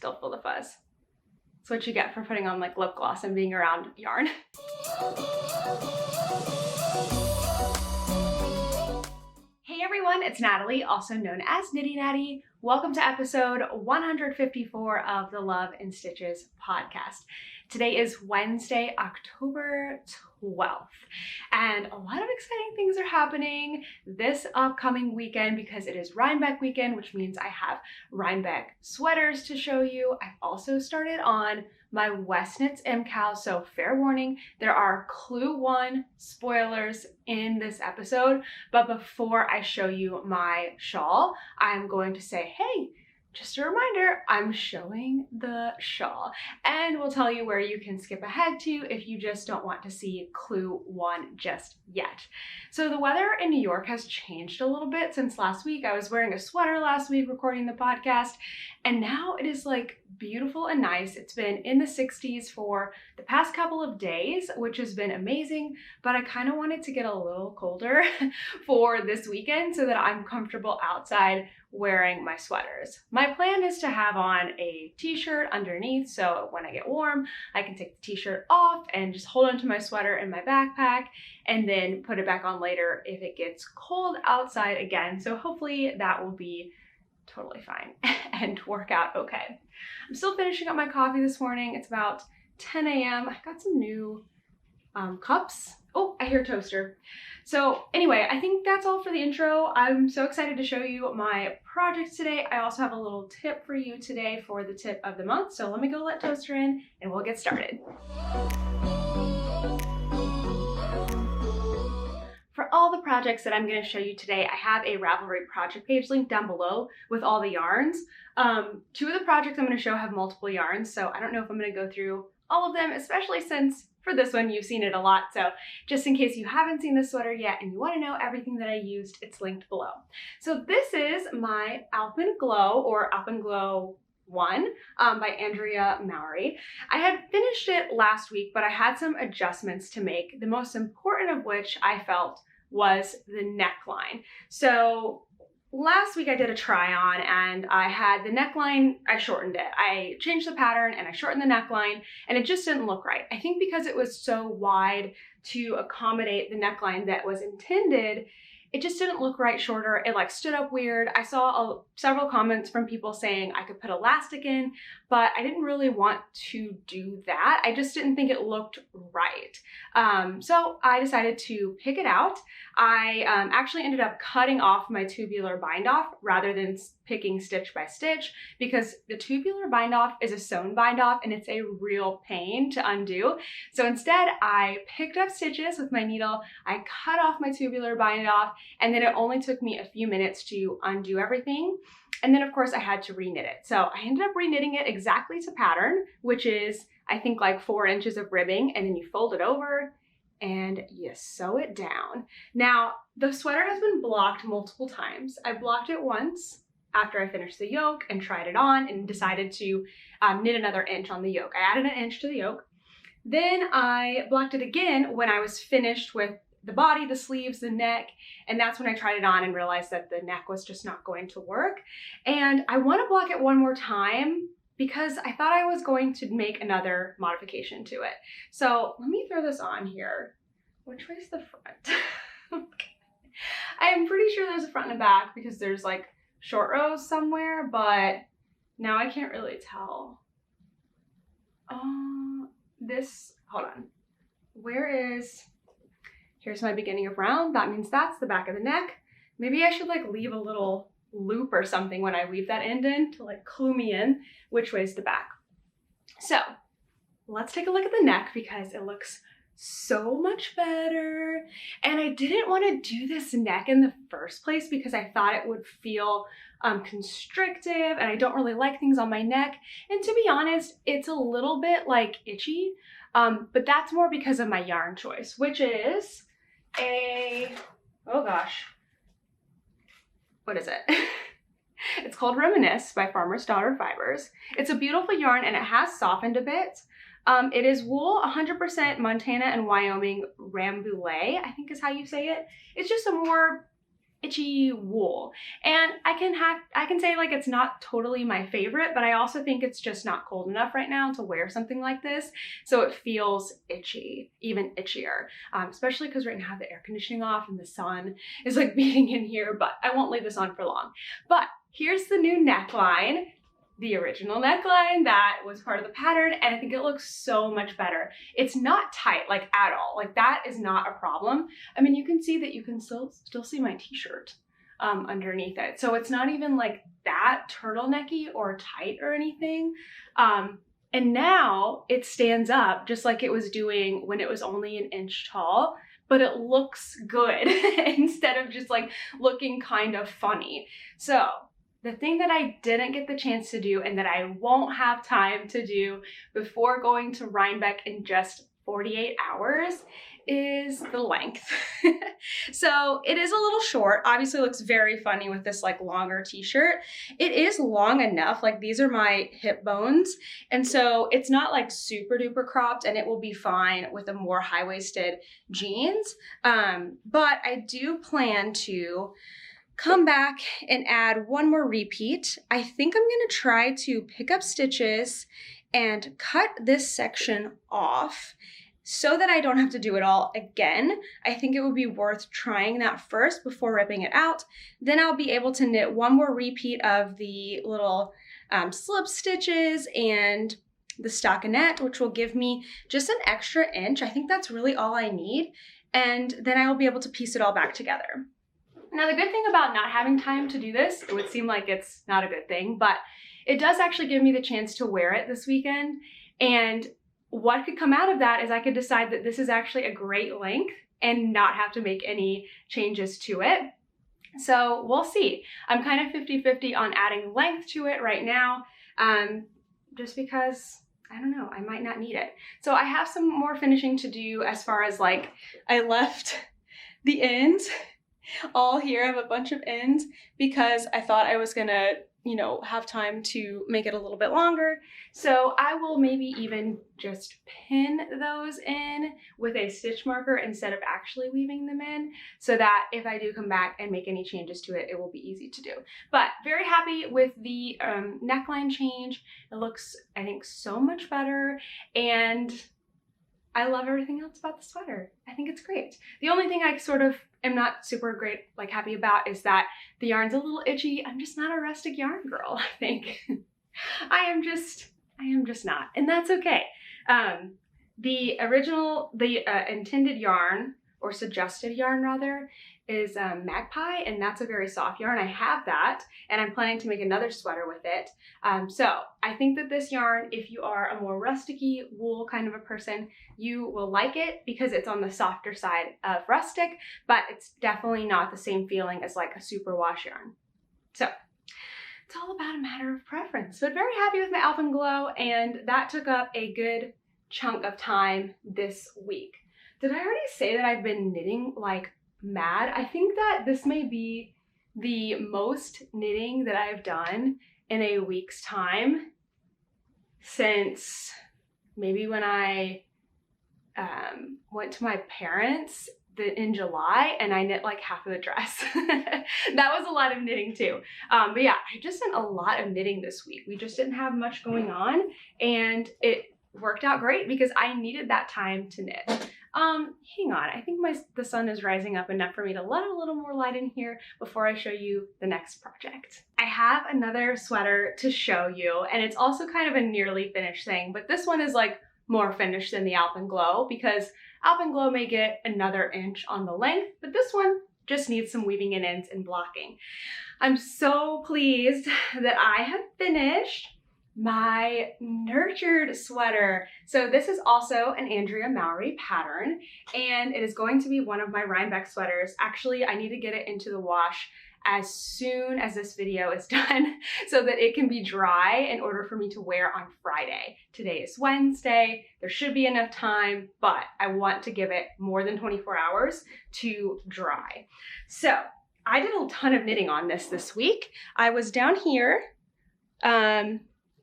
still feel the fuzz. That's what you get for putting on like lip gloss and being around yarn. Hey everyone, it's Natalie, also known as Knitty Natty. Welcome to episode 154 of the Love and Stitches podcast. Today is Wednesday, October 12th, and a lot of exciting things are happening this upcoming weekend because it is Rhinebeck weekend, which means I have Rhinebeck sweaters to show you. I've also started on my West Knits MCAL, so fair warning, there are Clue 1 spoilers in this episode, but before I show you my shawl, I'm going to say, hey, just a reminder, I'm showing the shawl, and we'll tell you where you can skip ahead to if you just don't want to see Clue 1 just yet. So the weather in New York has changed a little bit since last week. I was wearing a sweater last week recording the podcast, and now it is like beautiful and nice. It's been in the 60s for the past couple of days, which has been amazing, but I kind of wanted to get a little colder for this weekend so that I'm comfortable outside wearing my sweaters. My plan is to have on a t-shirt underneath, so when I get warm, I can take the t-shirt off and just hold onto my sweater in my backpack and then put it back on later if it gets cold outside again. So hopefully that will be totally fine and work out okay. I'm still finishing up my coffee this morning. It's about 10 a.m. I got some new cups. Oh, I hear a toaster. So anyway, I think that's all for the intro. I'm so excited to show you my projects today. I also have a little tip for you today for the tip of the month. So let me go let Toaster in and we'll get started. For all the projects that I'm going to show you today, I have a Ravelry project page linked down below with all the yarns. Two of the projects I'm going to show have multiple yarns, so I don't know if I'm going to go through all of them, especially since for this one you've seen it a lot. So just in case you haven't seen this sweater yet and you want to know everything that I used, it's linked below. So this is my Alpen Glow, or Alpen Glow 1 by Andrea Mowry. I had finished it last week, but I had some adjustments to make, the most important of which I felt was the neckline. So last week I did a try on and I had the neckline, I shortened it. I changed the pattern and I shortened the neckline and it just didn't look right. I think because it was so wide to accommodate the neckline that was intended, it just didn't look right shorter. It like stood up weird. I saw several comments from people saying I could put elastic in, but I didn't really want to do that. I just didn't think it looked right. So I decided to pick it out. I actually ended up cutting off my tubular bind off rather than picking stitch by stitch, because the tubular bind off is a sewn bind off and it's a real pain to undo. So instead I picked up stitches with my needle, I cut off my tubular bind off, and then it only took me a few minutes to undo everything. And then of course I had to reknit it. So I ended up reknitting it exactly to pattern, which is I think like 4 inches of ribbing, and then you fold it over and you sew it down. Now the sweater has been blocked multiple times. I blocked it once after I finished the yoke and tried it on and decided to knit another inch on the yoke. I added an inch to the yoke. Then I blocked it again when I was finished with the body, the sleeves, the neck, and that's when I tried it on and realized that the neck was just not going to work. And I want to block it one more time because I thought I was going to make another modification to it. So let me throw this on here. Which way is the front? Okay. I'm pretty sure there's a front and a back because there's like short rows somewhere, but now I can't really tell. Hold on. Here's my beginning of round. That means that's the back of the neck. Maybe I should like leave a little loop or something when I weave that end in to like clue me in which way's the back. So let's take a look at the neck because it looks so much better. And I didn't want to do this neck in the first place because I thought it would feel constrictive, and I don't really like things on my neck. And to be honest, it's a little bit like itchy, but that's more because of my yarn choice, which is oh gosh, what is it? It's called Reminisce by Farmer's Daughter Fibers. It's a beautiful yarn and it has softened a bit. It is wool, 100% Montana and Wyoming Rambouillet, I think is how you say it. It's just a more itchy wool. And I can say like it's not totally my favorite, but I also think it's just not cold enough right now to wear something like this. So it feels itchy, even itchier, especially because right now the air conditioning off and the sun is like beating in here, but I won't leave this on for long. But here's the new neckline. The original neckline that was part of the pattern, and I think it looks so much better. It's not tight like at all. Like that is not a problem. I mean, you can see that you can still see my t-shirt underneath it. So it's not even like that turtlenecky or tight or anything. And now it stands up just like it was doing when it was only an inch tall, but it looks good instead of just like looking kind of funny. So the thing that I didn't get the chance to do and that I won't have time to do before going to Rhinebeck in just 48 hours is the length. So it is a little short. Obviously looks very funny with this like longer t-shirt. It is long enough, like these are my hip bones. And so it's not like super duper cropped, and it will be fine with a more high-waisted jeans. But I do plan to come back and add one more repeat. I think I'm gonna try to pick up stitches and cut this section off so that I don't have to do it all again. I think it would be worth trying that first before ripping it out. Then I'll be able to knit one more repeat of the little slip stitches and the stockinette, which will give me just an extra inch. I think that's really all I need. And then I will be able to piece it all back together. Now, the good thing about not having time to do this, it would seem like it's not a good thing, but it does actually give me the chance to wear it this weekend. And what could come out of that is I could decide that this is actually a great length and not have to make any changes to it. So we'll see. I'm kind of 50-50 on adding length to it right now, just because, I don't know, I might not need it. So I have some more finishing to do as far as like, I left the ends all here. I have a bunch of ends because I thought I was gonna, you know, have time to make it a little bit longer. So I will maybe even just pin those in with a stitch marker instead of actually weaving them in, so that if I do come back and make any changes to it, it will be easy to do. But very happy with the neckline change. It looks, I think, so much better, and I love everything else about the sweater. I think it's great. The only thing I sort of am not super great, like happy about, is that the yarn's a little itchy. I'm just not a rustic yarn girl, I think. I am just not, and that's okay. The intended yarn, or suggested yarn rather, is Magpie, and that's a very soft yarn. I have that, and I'm planning to make another sweater with it. So I think that this yarn, if you are a more rusticy wool kind of a person, you will like it because it's on the softer side of rustic, but it's definitely not the same feeling as like a superwash yarn. So it's all about a matter of preference. But very happy with my Alpen Glow, and that took up a good chunk of time this week. Did I already say that I've been knitting like mad? I think that this may be the most knitting that I've done in a week's time since maybe when I went to my parents in July and I knit like half of the dress. That was a lot of knitting too. But yeah, I just did a lot of knitting this week. We just didn't have much going on, and it worked out great because I needed that time to knit. Hang on, I think the sun is rising up enough for me to let a little more light in here before I show you the next project. I have another sweater to show you, and it's also kind of a nearly finished thing, but this one is like more finished than the Alpen Glow because Alpen Glow may get another inch on the length, but this one just needs some weaving in ends and blocking. I'm so pleased that I have finished my nurtured sweater. So this is also an Andrea Mowry pattern, and it is going to be one of my Rhinebeck sweaters. Actually, I need to get it into the wash as soon as this video is done so that it can be dry in order for me to wear on Friday. Today is Wednesday. There should be enough time, but I want to give it more than 24 hours to dry. So I did a ton of knitting on this week. I was down here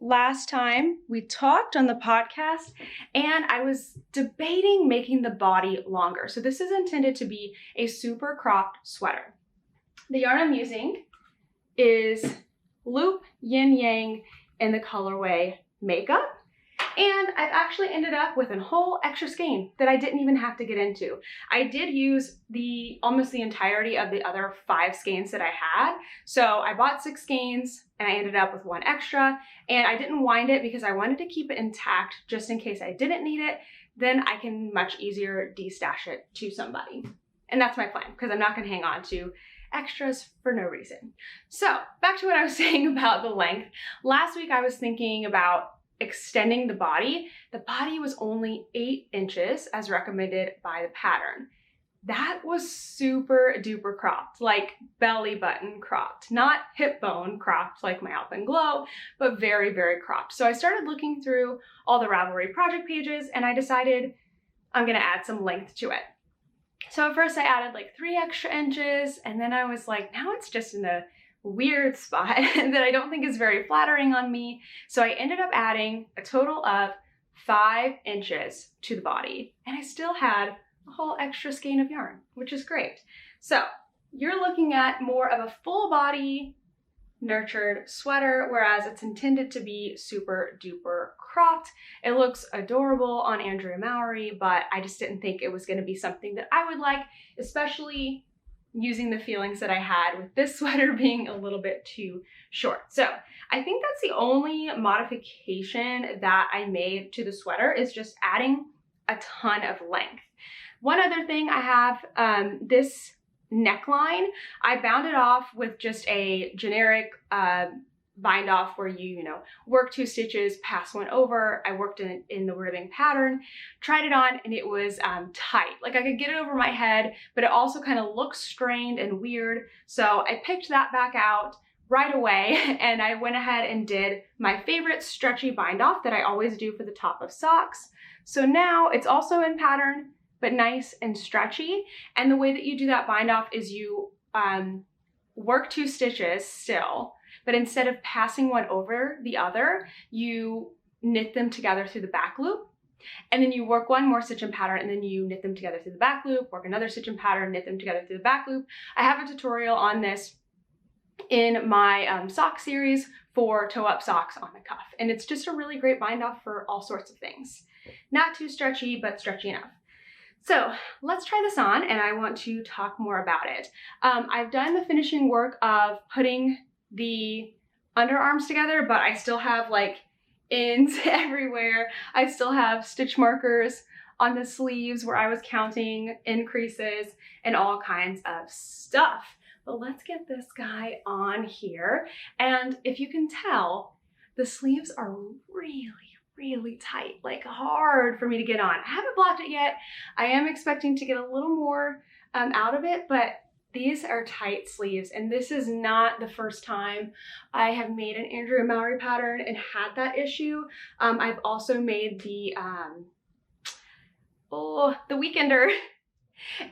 last time we talked on the podcast, and I was debating making the body longer. So this is intended to be a super cropped sweater. The yarn I'm using is Loop Yin Yang in the colorway Makeup. And I've actually ended up with a whole extra skein that I didn't even have to get into. I did use almost the entirety of the other 5 skeins that I had. So I bought 6 skeins and I ended up with 1 extra, and I didn't wind it because I wanted to keep it intact just in case I didn't need it. Then I can much easier de-stash it to somebody. And that's my plan, because I'm not going to hang on to extras for no reason. So back to what I was saying about the length. Last week I was thinking about extending the body. The body was only 8 inches as recommended by the pattern. That was super duper cropped, like belly button cropped, not hip bone cropped like my Alpen Glow, but very, very cropped. So I started looking through all the Ravelry project pages and I decided I'm gonna add some length to it. So at first I added like 3 extra inches, and then I was like, now it's just in a weird spot that I don't think is very flattering on me. So I ended up adding a total of 5 inches to the body, and I still had a whole extra skein of yarn, which is great. So you're looking at more of a full body nurtured sweater, whereas it's intended to be super duper cropped. It looks adorable on Andrea Mowry, but I just didn't think it was going to be something that I would like, especially using the feelings that I had with this sweater being a little bit too short. So I think that's the only modification that I made to the sweater, is just adding a ton of length. One other thing I have, this neckline, I bound it off with just a generic bind off where you work 2 stitches, pass 1 over. I worked in the ribbing pattern, tried it on, and it was tight. Like I could get it over my head, but it also kind of looks strained and weird. So I picked that back out right away and I went ahead and did my favorite stretchy bind off that I always do for the top of socks. So now it's also in pattern, but nice and stretchy. And the way that you do that bind off is you work 2 stitches still, but instead of passing one over the other, you knit them together through the back loop. And then you work 1 more stitch in pattern, and then you knit them together through the back loop, work another stitch in pattern, knit them together through the back loop. I have a tutorial on this in my sock series for toe up socks on the cuff. And it's just a really great bind off for all sorts of things. Not too stretchy, but stretchy enough. So let's try this on, and I want to talk more about it. I've done the finishing work of putting the underarms together, but I still have like ends everywhere. I still have stitch markers on the sleeves where I was counting increases and all kinds of stuff. But let's get this guy on here. And if you can tell, the sleeves are really tight, like hard for me to get on. I haven't blocked it yet. I am expecting to get a little more out of it, but these are tight sleeves, and this is not the first time I have made an Andrea Mowry pattern and had that issue. I've also made the Weekender,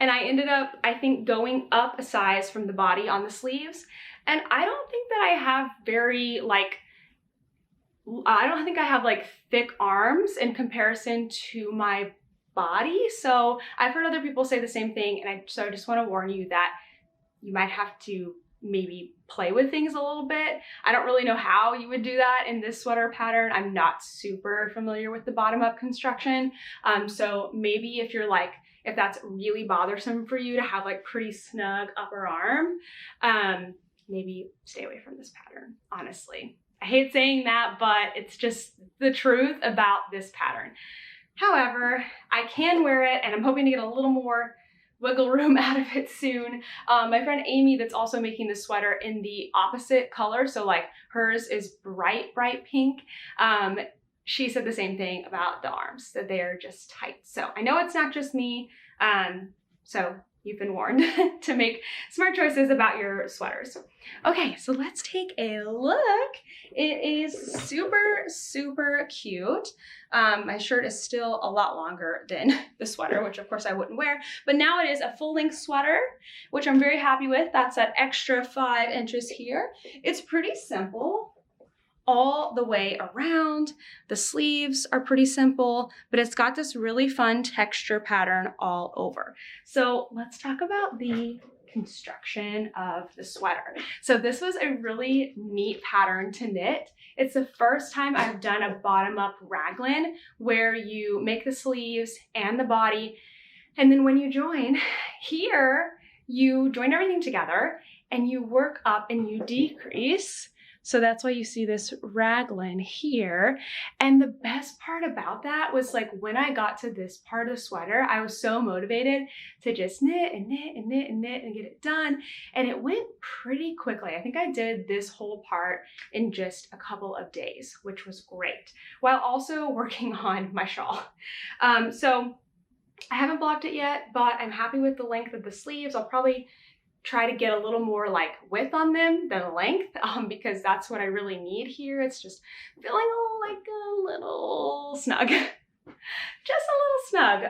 and I ended up, I think, going up a size from the body on the sleeves, and I don't think that I have very I don't think I have like thick arms in comparison to my body. So I've heard other people say the same thing, and so I just want to warn you that you might have to maybe play with things a little bit. I don't really know how you would do that in this sweater pattern. I'm not super familiar with the bottom up construction. So maybe if you're like, if that's really bothersome for you to have like pretty snug upper arm, maybe stay away from this pattern, honestly. I hate saying that, but it's just the truth about this pattern. However, I can wear it, and I'm hoping to get a little more wiggle room out of it soon. My friend Amy, that's also making this sweater in the opposite color, so like hers is bright pink, she said the same thing about the arms, that they are just tight. So I know it's not just me, so you've been warned to make smart choices about your sweaters. Okay, so let's take a look. It is super cute. My shirt is still a lot longer than the sweater, which of course I wouldn't wear, but now it is a full length sweater, which I'm very happy with. That's that extra 5 inches here. It's pretty simple all the way around. The sleeves are pretty simple, but it's got this really fun texture pattern all over. So let's talk about the construction of the sweater. So this was a really neat pattern to knit. It's the first time I've done a bottom-up raglan where you make the sleeves and the body, and then when you join here, you join everything together and you work up and you decrease. So that's why you see this raglan here. And the best part about that was like when I got to this part of the sweater, I was so motivated to just knit and knit and knit and knit and get it done. And it went pretty quickly. I think I did this whole part in just a couple of days, which was great, while also working on my shawl. So I haven't blocked it yet, but I'm happy with the length of the sleeves. I'll probably try to get a little more like width on them than length, because that's what I really need here. It's just feeling like a little snug, just a little snug.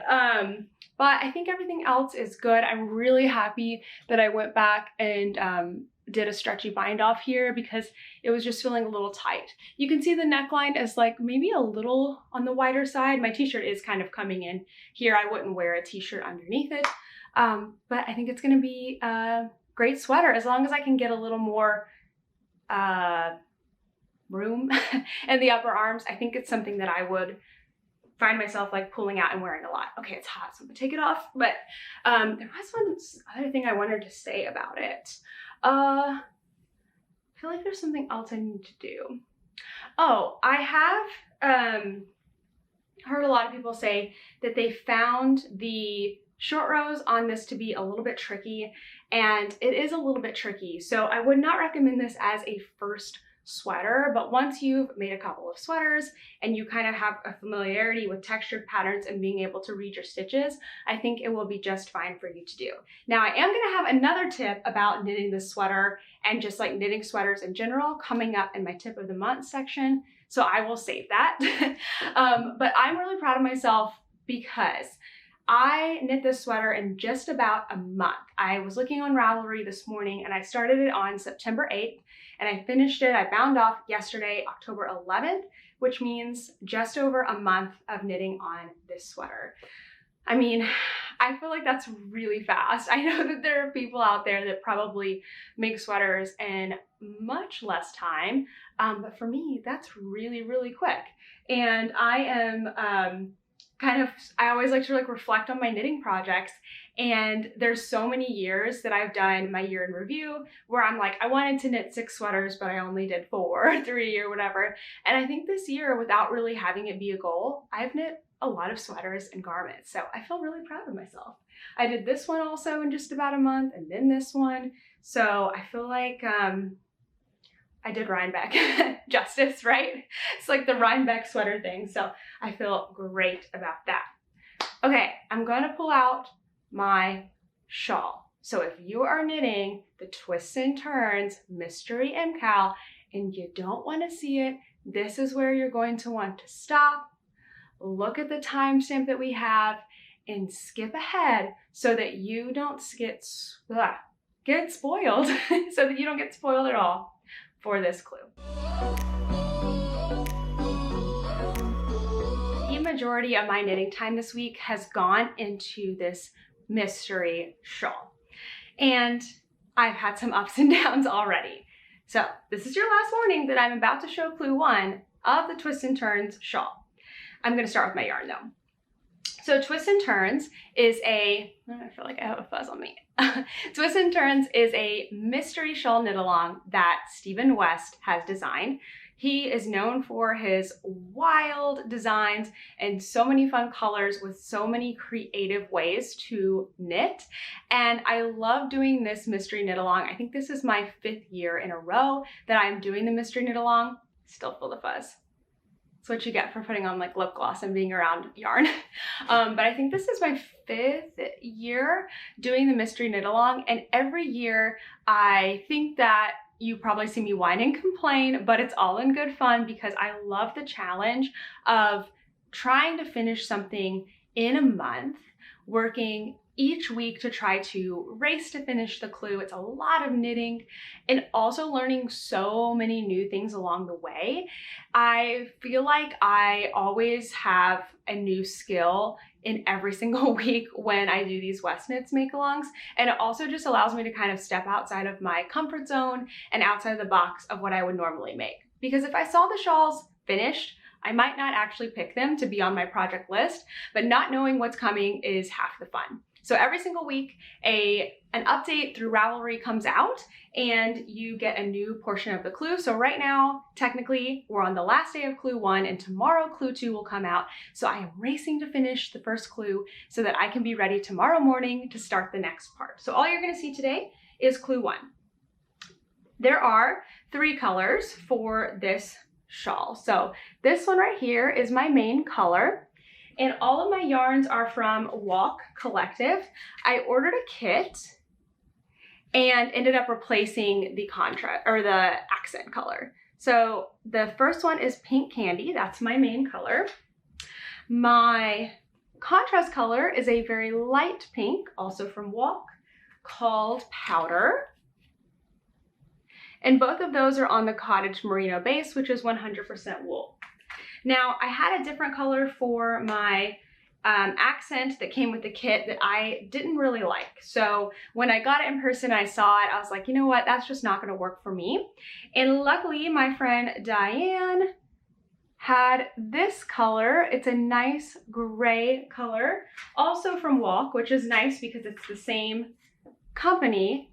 But I think everything else is good. I'm really happy that I went back and did a stretchy bind off here because it was just feeling a little tight. You can see the neckline is like maybe a little on the wider side. My t-shirt is kind of coming in here. I wouldn't wear a t-shirt underneath it. But I think it's gonna be a great sweater as long as I can get a little more room in the upper arms. I think it's something that I would find myself like pulling out and wearing a lot. Okay, it's hot, so I'm gonna take it off. But there was one other thing I wanted to say about it. I feel like there's something else I need to do. Oh, I have heard a lot of people say that they found the short rows on this to be a little bit tricky, and it is a little bit tricky. So I would not recommend this as a first sweater, but once you've made a couple of sweaters and you kind of have a familiarity with textured patterns and being able to read your stitches, I think it will be just fine for you to do. Now I am gonna have another tip about knitting this sweater and just like knitting sweaters in general coming up in my tip of the month section, so I will save that. But I'm really proud of myself because I knit this sweater in just about a month. I was looking on Ravelry this morning and I started it on September 8th and I finished it. I bound off yesterday, October 11th, which means just over a month of knitting on this sweater. I mean, I feel like that's really fast. I know that there are people out there that probably make sweaters in much less time, but for me, that's really, really quick. And I am I always like to like reflect on my knitting projects, and there's so many years that I've done my year in review where I'm like, I wanted to knit 6 sweaters, but I only did 4, 3 or whatever. And I think this year, without really having it be a goal, I've knit a lot of sweaters and garments. So I feel really proud of myself. I did this one also in just about a month, and then this one. So I feel like I did Rhinebeck justice, right? It's like the Rhinebeck sweater thing. So I feel great about that. Okay, I'm gonna pull out my shawl. So if you are knitting the twists and turns mystery MCAL and you don't want to see it, this is where you're going to want to stop, look at the timestamp that we have, and skip ahead so that you don't get spoiled, so that you don't get spoiled at all for this clue. The majority of my knitting time this week has gone into this mystery shawl, and I've had some ups and downs already. So this is your last warning that I'm about to show clue 1 of the Twists and Turns shawl. I'm going to start with my yarn though. So Twists and Turns is I feel like I have a fuzz on me. Twists and Turns is a mystery shawl knit along that Stephen West has designed. He is known for his wild designs and so many fun colors with so many creative ways to knit. And I love doing this mystery knit along. I think this is my 5th year in a row that I'm doing the mystery knit along. Still feel the fuzz. That's what you get for putting on like lip gloss and being around yarn. But I think this is my 5th year doing the mystery knit along, and every year I think that you probably see me whine and complain, but it's all in good fun because I love the challenge of trying to finish something in a month, working each week to try to race to finish the clue. It's a lot of knitting and also learning so many new things along the way. I feel like I always have a new skill in every single week when I do these West Knits make-alongs, and it also just allows me to kind of step outside of my comfort zone and outside of the box of what I would normally make. Because if I saw the shawls finished, I might not actually pick them to be on my project list, but not knowing what's coming is half the fun. So every single week, an update through Ravelry comes out and you get a new portion of the clue. So right now, technically, we're on the last day of clue 1 and tomorrow clue 2 will come out. So I am racing to finish the first clue so that I can be ready tomorrow morning to start the next part. So all you're gonna see today is clue 1. There are 3 colors for this shawl. So this one right here is my main color. And all of my yarns are from Walk Collective. I ordered a kit and ended up replacing the contrast or the accent color. So the first one is Pink Candy. That's my main color. My contrast color is a very light pink, also from Walk, called Powder. And both of those are on the Cottage Merino base, which is 100% wool. Now, I had a different color for my accent that came with the kit that I didn't really like. So when I got it in person, I saw it, I was like, you know what, that's just not gonna work for me. And luckily, my friend Diane had this color. It's a nice gray color, also from Walk, which is nice because it's the same company.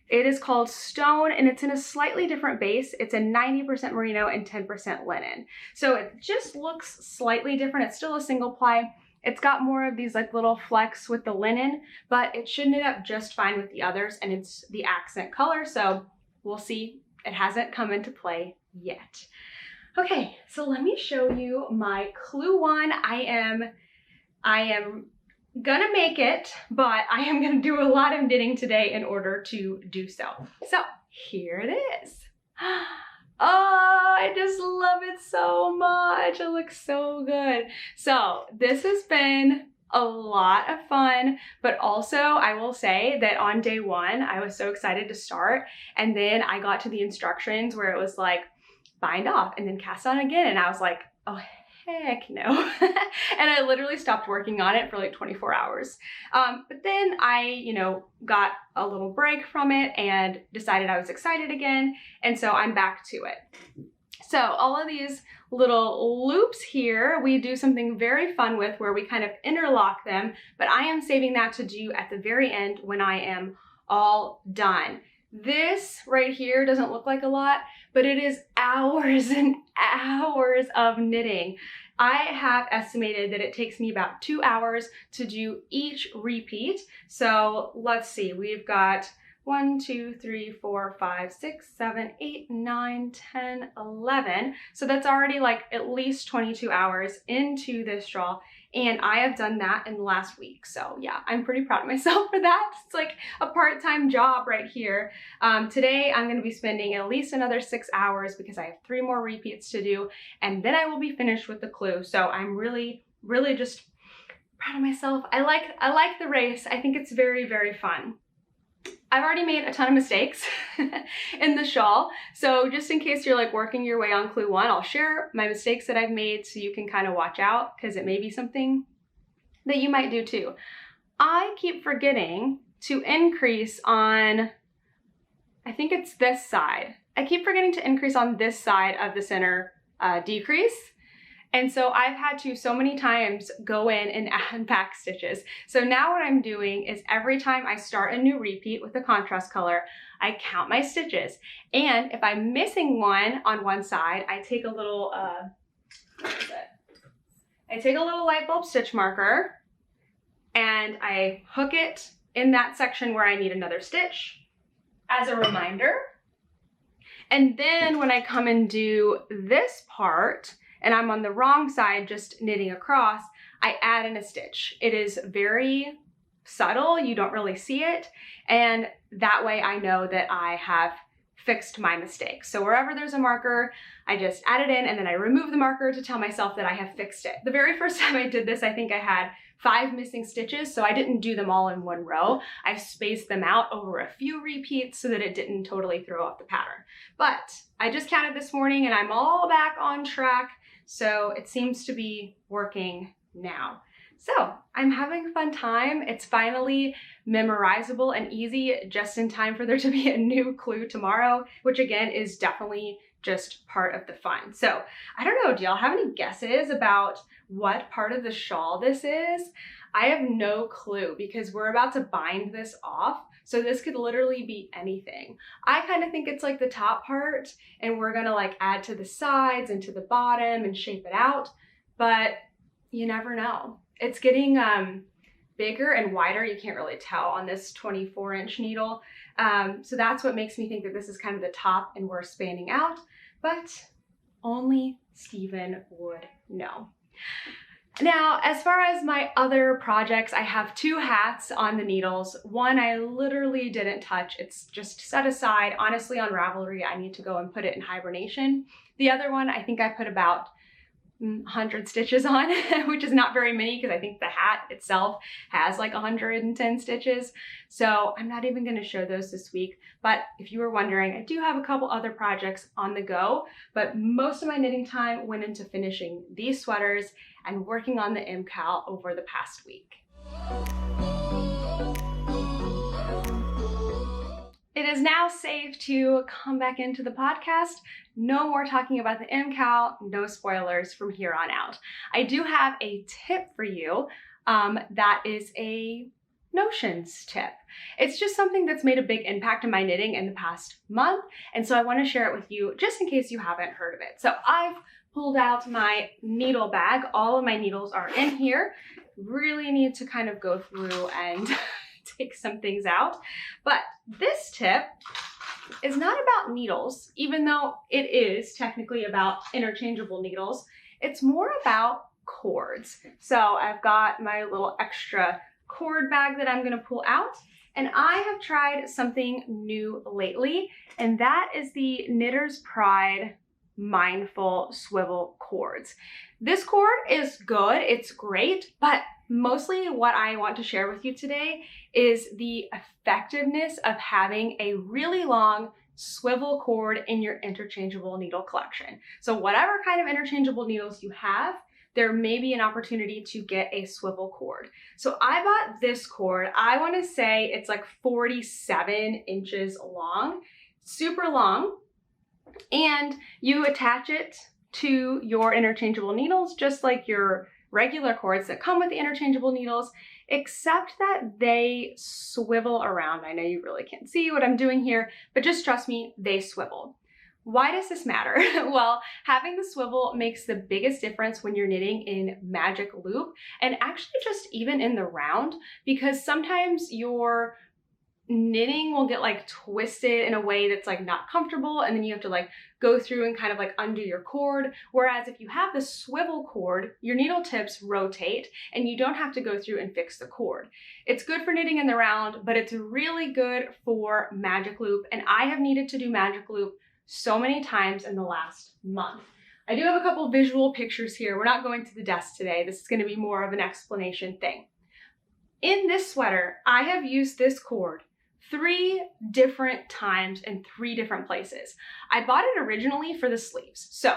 It is called Stone and it's in a slightly different base. It's a 90% merino and 10% linen. So it just looks slightly different. It's still a single ply. It's got more of these like little flecks with the linen, but it should knit up just fine with the others and it's the accent color. So we'll see. It hasn't come into play yet. Okay, so let me show you my clue 1. I am gonna make it, but I am gonna do a lot of knitting today in order to do so. So here it is. Oh, I just love it so much. It looks so good. So this has been a lot of fun, but also I will say that on day 1, I was so excited to start. And then I got to the instructions where it was like, bind off and then cast on again. And I was like, oh, heck no. And I literally stopped working on it for like 24 hours. But then I, got a little break from it and decided I was excited again. And so I'm back to it. So all of these little loops here, we do something very fun with where we kind of interlock them, but I am saving that to do at the very end when I am all done. This right here doesn't look like a lot, but it is hours and hours of knitting. I have estimated that it takes me about 2 hours to do each repeat. So let's see, we've got 1, 2, 3, 4, 5, 6, 7, 8, 9, 10, 11. So that's already like at least 22 hours into this shawl. And I have done that in the last week. So yeah, I'm pretty proud of myself for that. It's like a part-time job right here. Today, I'm gonna be spending at least another 6 hours because I have 3 more repeats to do. And then I will be finished with the clue. So I'm really, really just proud of myself. I like the race. I think it's very, very fun. I've already made a ton of mistakes in the shawl. So just in case you're like working your way on clue 1, I'll share my mistakes that I've made so you can kind of watch out because it may be something that you might do too. I keep forgetting to increase on, I think it's this side. I keep forgetting to increase on this side of the center decrease. And so I've had to so many times go in and add back stitches. So now what I'm doing is every time I start a new repeat with a contrast color, I count my stitches. And if I'm missing one on one side, I take a little, I take a little light bulb stitch marker and I hook it in that section where I need another stitch as a reminder. And then when I come and do this part, and I'm on the wrong side just knitting across, I add in a stitch. It is very subtle, you don't really see it, and that way I know that I have fixed my mistake. So wherever there's a marker, I just add it in and then I remove the marker to tell myself that I have fixed it. The very first time I did this, I think I had 5 missing stitches, so I didn't do them all in one row. I spaced them out over a few repeats so that it didn't totally throw off the pattern. But I just counted this morning and I'm all back on track, so it seems to be working now. So I'm having a fun time. It's finally memorizable and easy, just in time for there to be a new clue tomorrow, which again is definitely just part of the fun. So I don't know, do y'all have any guesses about what part of the shawl this is? I have no clue because we're about to bind this off. So this could literally be anything. I kind of think it's like the top part and we're gonna like add to the sides and to the bottom and shape it out, but you never know. It's getting bigger and wider. You can't really tell on this 24-inch needle. So that's what makes me think that this is kind of the top and we're spanning out, but only Stephen would know. Now, as far as my other projects, I have 2 hats on the needles. One I literally didn't touch. It's just set aside. Honestly, on Ravelry, I need to go and put it in hibernation. The other one, I think I put about 100 stitches on, which is not very many because I think the hat itself has like 110 stitches. So I'm not even going to show those this week. But if you were wondering, I do have a couple other projects on the go, but most of my knitting time went into finishing these sweaters and working on the MCAL over the past week. It is now safe to come back into the podcast. No more talking about the MCAL, no spoilers from here on out. I do have a tip for you that is a notions tip. It's just something that's made a big impact in my knitting in the past month, and so I want to share it with you just in case you haven't heard of it. So I've pulled out my needle bag. All of my needles are in here. Really need to kind of go through and take some things out. But this tip is not about needles, even though it is technically about interchangeable needles. It's more about cords. So I've got my little extra cord bag that I'm going to pull out, and I have tried something new lately, and that is the Knitter's Pride Mindful Swivel cords. This cord is good, it's great, but mostly what I want to share with you today is the effectiveness of having a really long swivel cord in your interchangeable needle collection. So whatever kind of interchangeable needles you have, there may be an opportunity to get a swivel cord. So I bought this cord. I want to say it's like 47 inches long, super long, and you attach it to your interchangeable needles just like your regular cords that come with the interchangeable needles, except that they swivel around. I know you really can't see what I'm doing here, but just trust me, they swivel. Why does this matter? Well, having the swivel makes the biggest difference when you're knitting in magic loop, and actually just even in the round, because sometimes your knitting will get like twisted in a way that's like not comfortable, and then you have to like go through and kind of like undo your cord. Whereas if you have the swivel cord, your needle tips rotate and you don't have to go through and fix the cord. It's good for knitting in the round, but it's really good for magic loop, and I have needed to do magic loop so many times in the last month. I do have a couple visual pictures here. We're not going to the desk today. This is going to be more of an explanation thing. In this sweater, I have used this cord 3 different times in 3 different places. I bought it originally for the sleeves. So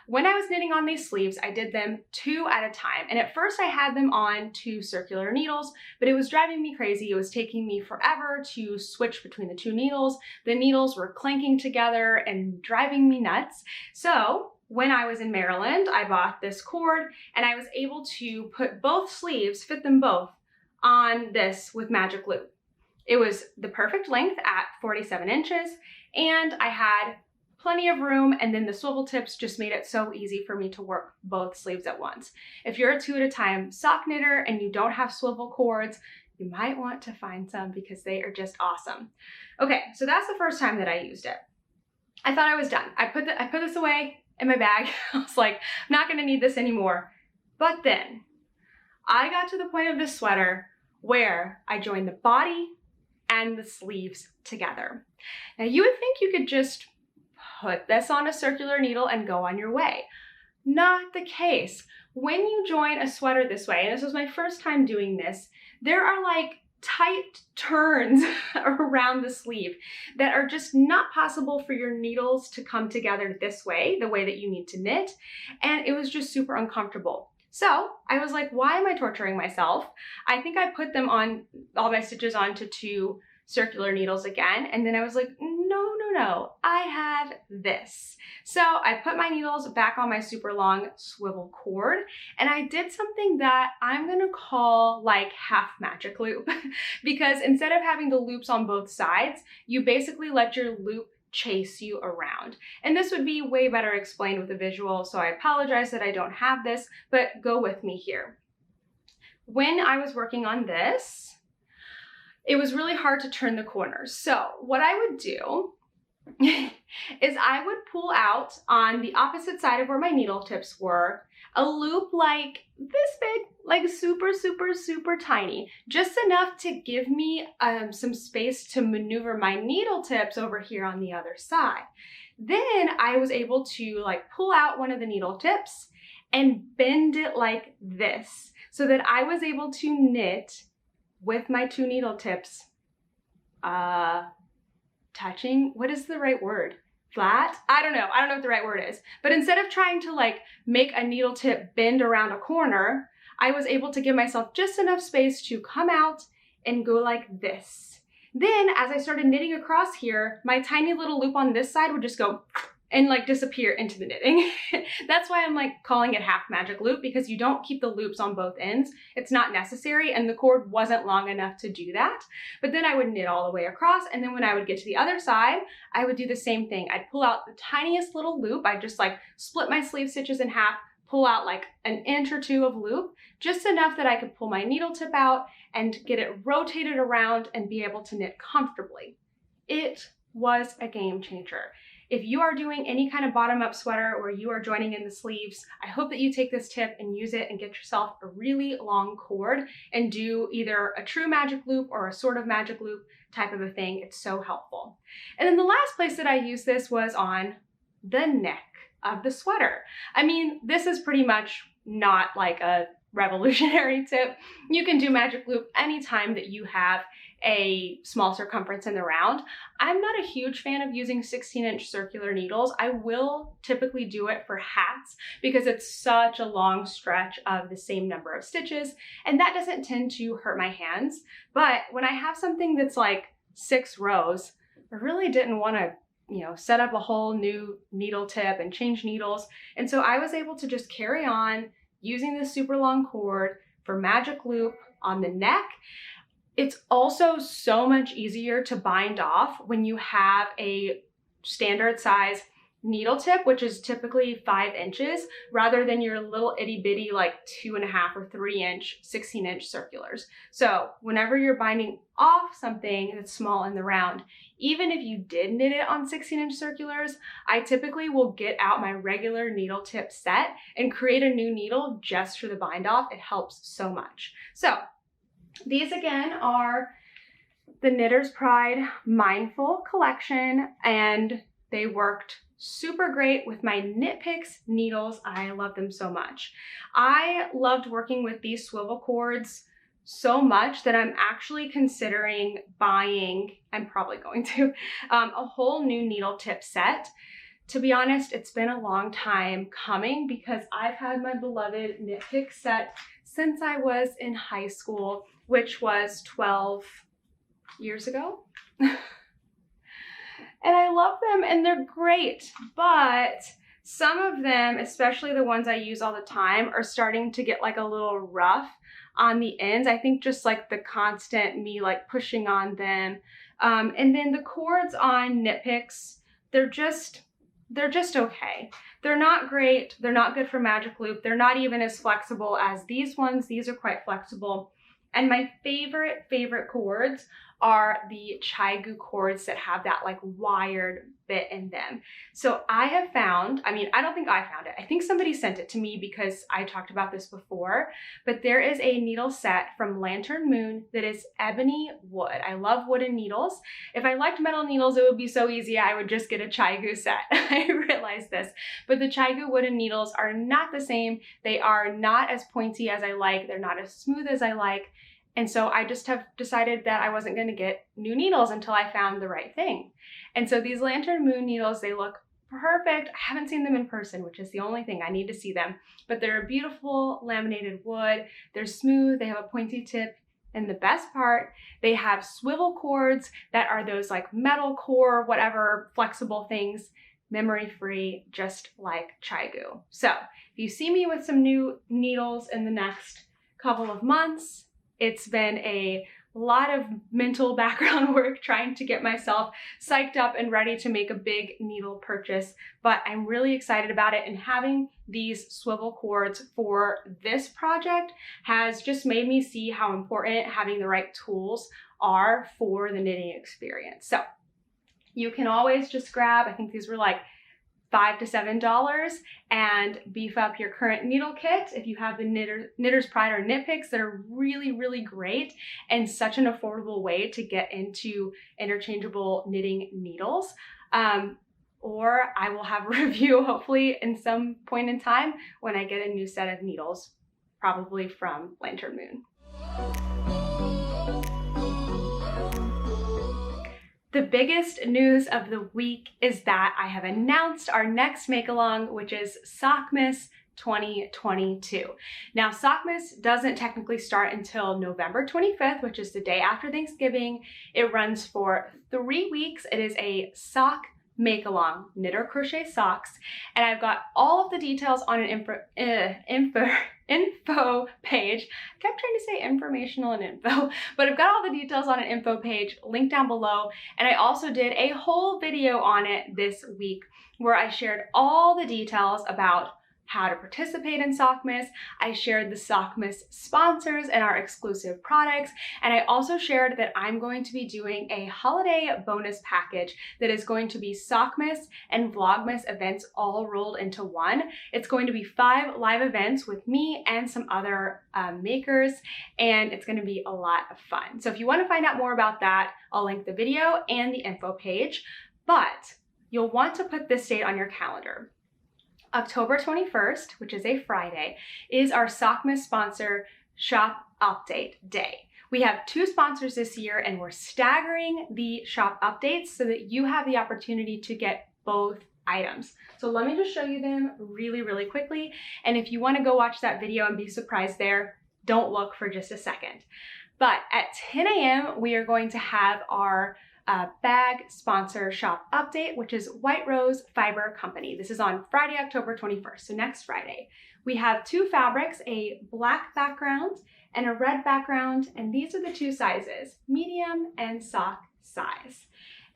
when I was knitting on these sleeves, I did them 2 at a time. And at first I had them on 2 circular needles, but it was driving me crazy. It was taking me forever to switch between the 2 needles. The needles were clanking together and driving me nuts. So when I was in Maryland, I bought this cord and I was able to put both sleeves, fit them both on this with magic loop. It was the perfect length at 47 inches, and I had plenty of room, and then the swivel tips just made it so easy for me to work both sleeves at once. If you're a 2 at a time sock knitter and you don't have swivel cords, you might want to find some because they are just awesome. Okay, so that's the first time that I used it. I thought I was done. I put this away in my bag. I was like, I'm not gonna need this anymore. But then I got to the point of this sweater where I joined the body and the sleeves together. Now you would think you could just put this on a circular needle and go on your way. Not the case. When you join a sweater this way, and this was my first time doing this, there are like tight turns around the sleeve that are just not possible for your needles to come together this way, the way that you need to knit, and it was just super uncomfortable. So I was like, why am I torturing myself? I think I put them on, all my stitches onto 2 circular needles again, and then I was like, no, I have this. So I put my needles back on my super long swivel cord, and I did something that I'm gonna call like half magic loop, because instead of having the loops on both sides, you basically let your loop chase you around. And this would be way better explained with a visual, so I apologize that I don't have this, but go with me here. When I was working on this, it was really hard to turn the corners. So what I would do is I would pull out on the opposite side of where my needle tips were a loop like this big, like super, super, super tiny, just enough to give me some space to maneuver my needle tips over here on the other side. Then I was able to like pull out one of the needle tips and bend it like this so that I was able to knit with my 2 needle tips touching, what is the right word? Flat? I don't know what the right word is. But instead of trying to like make a needle tip bend around a corner, I was able to give myself just enough space to come out and go like this. Then as I started knitting across here, my tiny little loop on this side would just go and like disappear into the knitting. That's why I'm like calling it half magic loop, because you don't keep the loops on both ends. It's not necessary, and the cord wasn't long enough to do that. But then I would knit all the way across, and then when I would get to the other side, I would do the same thing. I'd pull out the tiniest little loop. I'd just like split my sleeve stitches in half, pull out like an inch or 2 of loop, just enough that I could pull my needle tip out and get it rotated around and be able to knit comfortably. It was a game changer. If you are doing any kind of bottom-up sweater where you are joining in the sleeves, I hope that you take this tip and use it and get yourself a really long cord and do either a true magic loop or a sort of magic loop type of a thing. It's so helpful. And then the last place that I used this was on the neck of the sweater. I mean, this is pretty much not like a revolutionary tip. You can do magic loop anytime that you have a small circumference in the round. I'm not a huge fan of using 16-inch circular needles. I will typically do it for hats because it's such a long stretch of the same number of stitches, and that doesn't tend to hurt my hands. But when I have something that's like 6 rows, I really didn't want to set up a whole new needle tip and change needles. And so I was able to just carry on using this super long cord for magic loop on the neck. It's also so much easier to bind off when you have a standard size needle tip, which is typically 5 inches, rather than your little itty bitty like 2.5 or 3 inch 16-inch circulars. So whenever you're binding off something that's small in the round, even if you did knit it on 16-inch circulars, I typically will get out my regular needle tip set and create a new needle just for the bind off. It helps so much. So these again are the Knitter's Pride Mindful collection, and they worked super great with my Knit Picks needles. I love them so much. I loved working with these swivel cords so much that I'm actually considering buying, I'm probably going to, a whole new needle tip set. To be honest, it's been a long time coming because I've had my beloved Knit Pick set since I was in high school, which was 12 years ago. And I love them and they're great, but some of them, especially the ones I use all the time, are starting to get like a little rough on the ends. I think just like the constant me like pushing on them. And then the cords on Knit Picks, they're just okay. They're not great. They're not good for magic loop. They're not even as flexible as these ones. These are quite flexible. And my favorite cords are the Chaigu cords that have that like wired bit in them. So I have found, I mean, I don't think I found it. I think somebody sent it to me because I talked about this before, but there is a needle set from Lantern Moon that is ebony wood. I love wooden needles. If I liked metal needles, it would be so easy. I would just get a Chaigu set. I realized this, but the Chaigu wooden needles are not the same. They are not as pointy as I like. They're not as smooth as I like. And so I just have decided that I wasn't going to get new needles until I found the right thing. And so these Lantern Moon needles, they look perfect. I haven't seen them in person, which is the only thing. I need to see them. But they're a beautiful laminated wood. They're smooth. They have a pointy tip. And the best part, they have swivel cords that are those like metal core, whatever, flexible things, memory free, just like Chaigu. So if you see me with some new needles in the next couple of months, it's been a lot of mental background work trying to get myself psyched up and ready to make a big needle purchase, but I'm really excited about it, and having these swivel cords for this project has just made me see how important having the right tools are for the knitting experience. So you can always just grab, I think these were like $5 to $7, and beef up your current needle kit. If you have the Knitter's Pride or Knit Picks, that are really, really great and such an affordable way to get into interchangeable knitting needles. Or I will have a review hopefully in some point in time when I get a new set of needles, probably from Lantern Moon. The biggest news of the week is that I have announced our next make-along, which is Sockmas 2022. Now, Sockmas doesn't technically start until November 25th, which is the day after Thanksgiving. It runs for 3 weeks. It is a sock make-along, knit or crochet socks, and I've got all of the details on an info page. I kept trying to say informational and info, but I've got all the details on an info page linked down below, and I also did a whole video on it this week where I shared all the details about how to participate in Sockmas. I shared the Sockmas sponsors and our exclusive products, and I also shared that I'm going to be doing a holiday bonus package that is going to be Sockmas and Vlogmas events all rolled into one. It's going to be 5 live events with me and some other makers, and it's going to be a lot of fun. So if you want to find out more about that, I'll link the video and the info page, but you'll want to put this date on your calendar. October 21st, which is a Friday, is our Sockmas sponsor shop update day. We have 2 sponsors this year, and we're staggering the shop updates so that you have the opportunity to get both items. So let me just show you them really, really quickly. And if you want to go watch that video and be surprised there, don't look for just a second. But at 10 a.m., we are going to have our bag sponsor shop update, which is White Rose Fiber Company. This is on Friday, October 21st, so next Friday. We have 2 fabrics, a black background and a red background, and these are the 2 sizes, medium and sock size.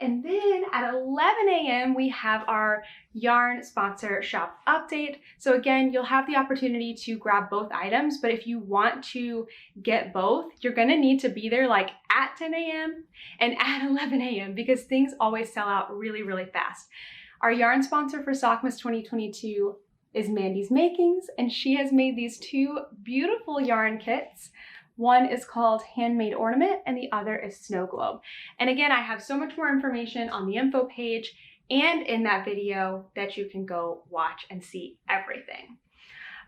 And then at 11 a.m. we have our yarn sponsor shop update. So again, you'll have the opportunity to grab both items, but if you want to get both, you're gonna need to be there like at 10 a.m. and at 11 a.m. because things always sell out really, really fast. Our yarn sponsor for Sockmas 2022 is Mandy's Makings, and she has made these 2 beautiful yarn kits. One is called Handmade Ornament and the other is Snow Globe. And again, I have so much more information on the info page and in that video that you can go watch and see everything.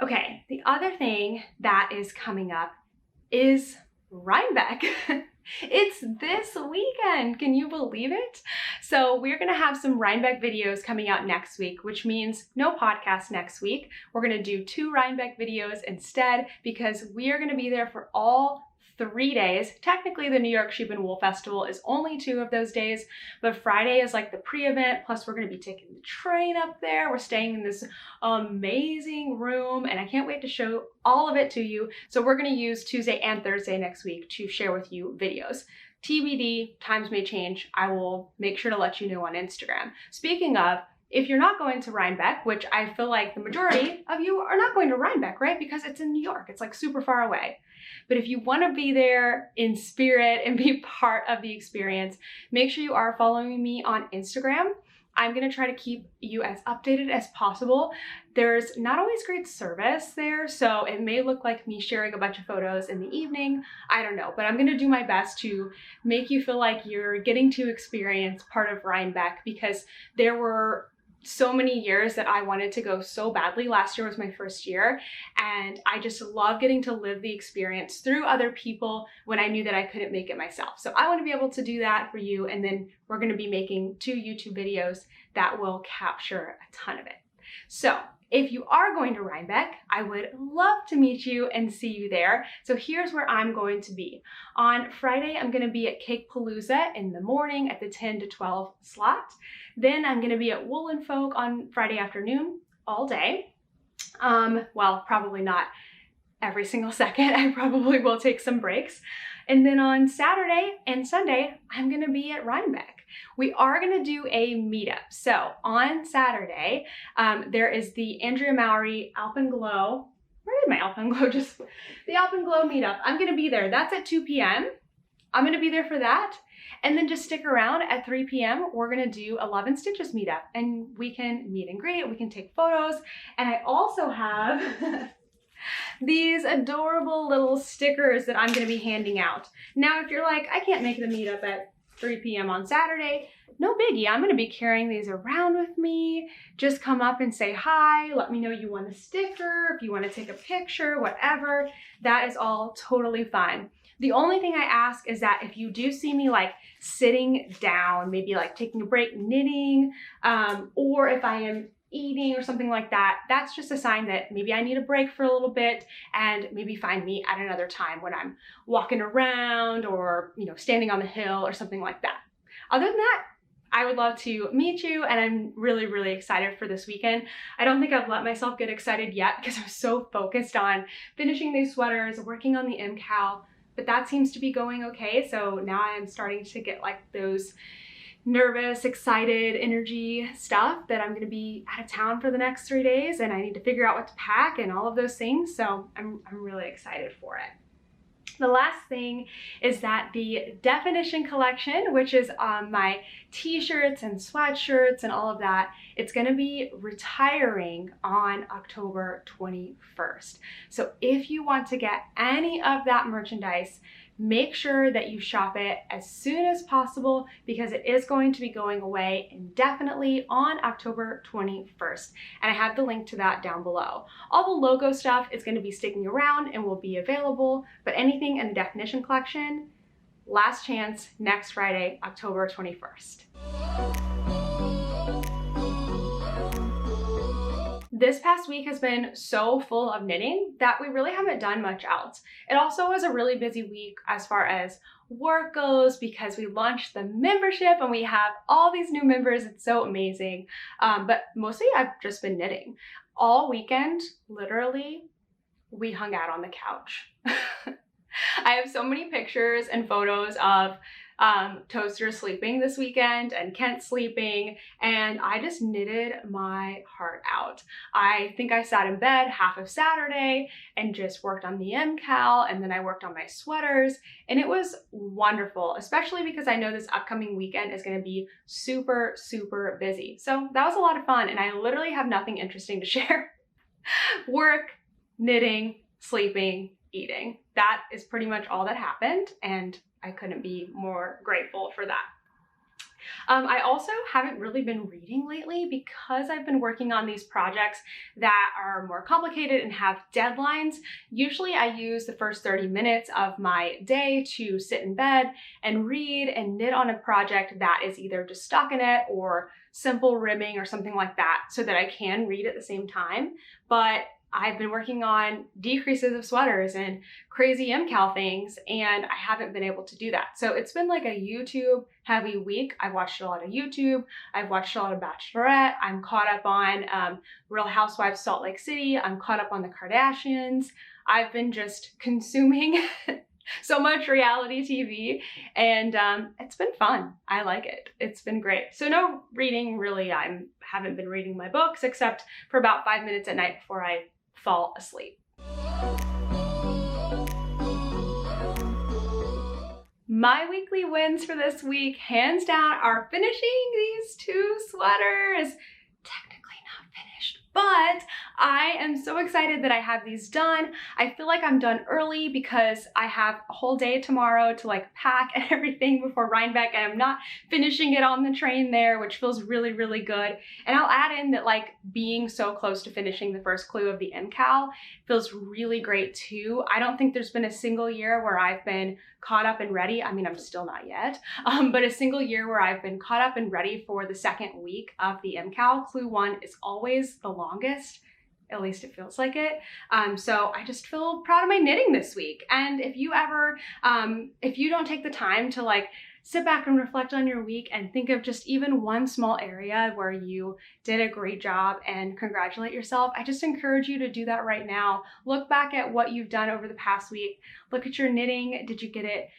Okay, the other thing that is coming up is Rhinebeck. It's this weekend. Can you believe it? So we're going to have some Rhinebeck videos coming out next week, which means no podcast next week. We're going to do 2 Rhinebeck videos instead because we are going to be there for all 3 days. Technically, the New York Sheep and Wool Festival is only 2 of those days, but Friday is like the pre-event, plus we're going to be taking the train up there. We're staying in this amazing room, and I can't wait to show all of it to you. So we're going to use Tuesday and Thursday next week to share with you videos. TBD, times may change. I will make sure to let you know on Instagram. Speaking of, if you're not going to Rhinebeck, which I feel like the majority of you are not going to Rhinebeck, right? Because it's in New York, it's like super far away. But if you want to be there in spirit and be part of the experience, make sure you are following me on Instagram. I'm going to try to keep you as updated as possible. There's not always great service there, so it may look like me sharing a bunch of photos in the evening. I don't know, but I'm going to do my best to make you feel like you're getting to experience part of Rhinebeck, because there were so many years that I wanted to go so badly. Last year was my first year, and I just love getting to live the experience through other people when I knew that I couldn't make it myself. So I want to be able to do that for you, and then we're going to be making 2 YouTube videos that will capture a ton of it. So if you are going to Rhinebeck, I would love to meet you and see you there. So here's where I'm going to be. On Friday, I'm going to be at Cake Palooza in the morning at the 10 to 12 slot. Then I'm going to be at Woolen Folk on Friday afternoon all day. Well, probably not every single second. I probably will take some breaks. And then on Saturday and Sunday, I'm going to be at Rhinebeck. We are going to do a meetup. So on Saturday, there is the Andrea Mowry Alpen Glow. Where did my Alpen Glow the Alpen Glow meetup. I'm going to be there. That's at 2 p.m. I'm going to be there for that. And then just stick around at 3 p.m. We're going to do a Love and Stitches meetup, and we can meet and greet, we can take photos. And I also have these adorable little stickers that I'm going to be handing out. Now, if you're like, I can't make the meetup at 3 p.m. on Saturday, no biggie. I'm going to be carrying these around with me. Just come up and say hi. Let me know you want a sticker, if you want to take a picture, whatever. That is all totally fine. The only thing I ask is that if you do see me like sitting down, maybe like taking a break knitting, or if I am eating or something like that, that's just a sign that maybe I need a break for a little bit, and maybe find me at another time when I'm walking around or, you know, standing on the hill or something like that. Other than that, I would love to meet you, and I'm really, really excited for this weekend. I don't think I've let myself get excited yet because I'm so focused on finishing these sweaters, working on the MCAL, but that seems to be going okay. So now I'm starting to get like those nervous, excited energy stuff that I'm going to be out of town for the next 3 days, and I need to figure out what to pack and all of those things. So I'm really excited for it. The last thing is that the Definition collection, which is my t-shirts and sweatshirts and all of that, it's going to be retiring on October 21st. So if you want to get any of that merchandise, make sure that you shop it as soon as possible, because it is going to be going away indefinitely on October 21st. And I have the link to that down below. All the logo stuff is going to be sticking around and will be available, but anything in the Definition collection, last chance next Friday, October 21st. This past week has been so full of knitting that we really haven't done much else. It also was a really busy week as far as work goes, because we launched the membership and we have all these new members. It's so amazing. But mostly I've just been knitting. All weekend, literally, we hung out on the couch. I have so many pictures and photos of Toaster sleeping this weekend and Kent sleeping, and I just knitted my heart out. I think I sat in bed half of Saturday and just worked on the MCAL, and then I worked on my sweaters, and it was wonderful, especially because I know this upcoming weekend is going to be super, super busy. So that was a lot of fun, and I literally have nothing interesting to share. Work, knitting, sleeping, eating. That is pretty much all that happened, and I couldn't be more grateful for that. I also haven't really been reading lately because I've been working on these projects that are more complicated and have deadlines. Usually I use the first 30 minutes of my day to sit in bed and read and knit on a project that is either just stockinette or simple ribbing or something like that, so that I can read at the same time. But I've been working on decreases of sweaters and crazy MCAL things, and I haven't been able to do that. So it's been like a YouTube heavy week. I've watched a lot of YouTube. I've watched a lot of Bachelorette. I'm caught up on Real Housewives Salt Lake City. I'm caught up on the Kardashians. I've been just consuming so much reality TV, and it's been fun. I like it. It's been great. So no reading really. I haven't been reading my books except for about 5 minutes at night before I fall asleep. My weekly wins for this week, hands down, are finishing these 2 sweaters. Technically not finished, but I am so excited that I have these done. I feel like I'm done early because I have a whole day tomorrow to like pack and everything before Rhinebeck, and I'm not finishing it on the train there, which feels really, really good. And I'll add in that like being so close to finishing the first clue of the MCAL feels really great too. I don't think there's been a single year where I've been caught up and ready. I mean, I'm still not yet, but a single year where I've been caught up and ready for the second week of the MCAL. Clue 1 is always the longest. At least it feels like it. So I just feel proud of my knitting this week. And if you ever, if you don't take the time to like sit back and reflect on your week and think of just even one small area where you did a great job and congratulate yourself, I just encourage you to do that right now. Look back at what you've done over the past week. Look at your knitting. Did you get it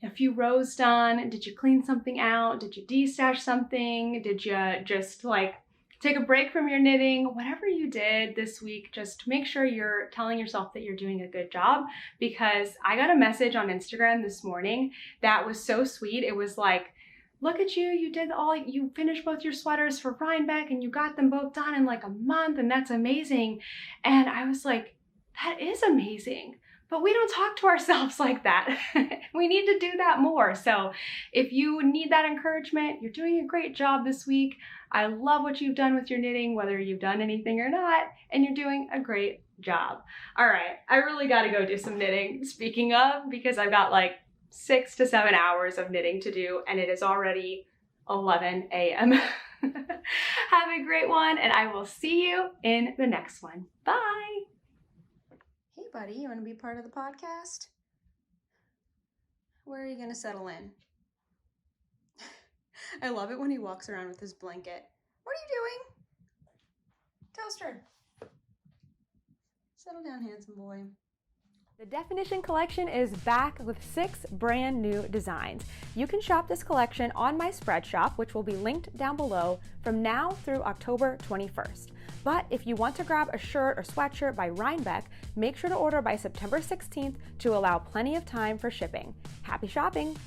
a few rows done? Did you clean something out? Did you de-stash something? Did you just like take a break from your knitting? Whatever you did this week, just make sure you're telling yourself that you're doing a good job, because I got a message on Instagram this morning that was so sweet. It was like, look at you, you finished both your sweaters for Rhinebeck and you got them both done in like a month, and that's amazing. And I was like, that is amazing. But we don't talk to ourselves like that. We need to do that more. So if you need that encouragement, you're doing a great job this week. I love what you've done with your knitting, whether you've done anything or not, and you're doing a great job. All right, I really gotta go do some knitting, speaking of, because I've got like 6 to 7 hours of knitting to do, and it is already 11 a.m. Have a great one, and I will see you in the next one. Bye. Hey buddy, you wanna be part of the podcast? Where are you gonna settle in? I love it when he walks around with his blanket. What are you doing? Toaster. Settle down, handsome boy. The Definition collection is back with 6 brand new designs. You can shop this collection on my spread shop, which will be linked down below, from now through October 21st. But if you want to grab a shirt or sweatshirt by Rhinebeck, make sure to order by September 16th to allow plenty of time for shipping. Happy shopping!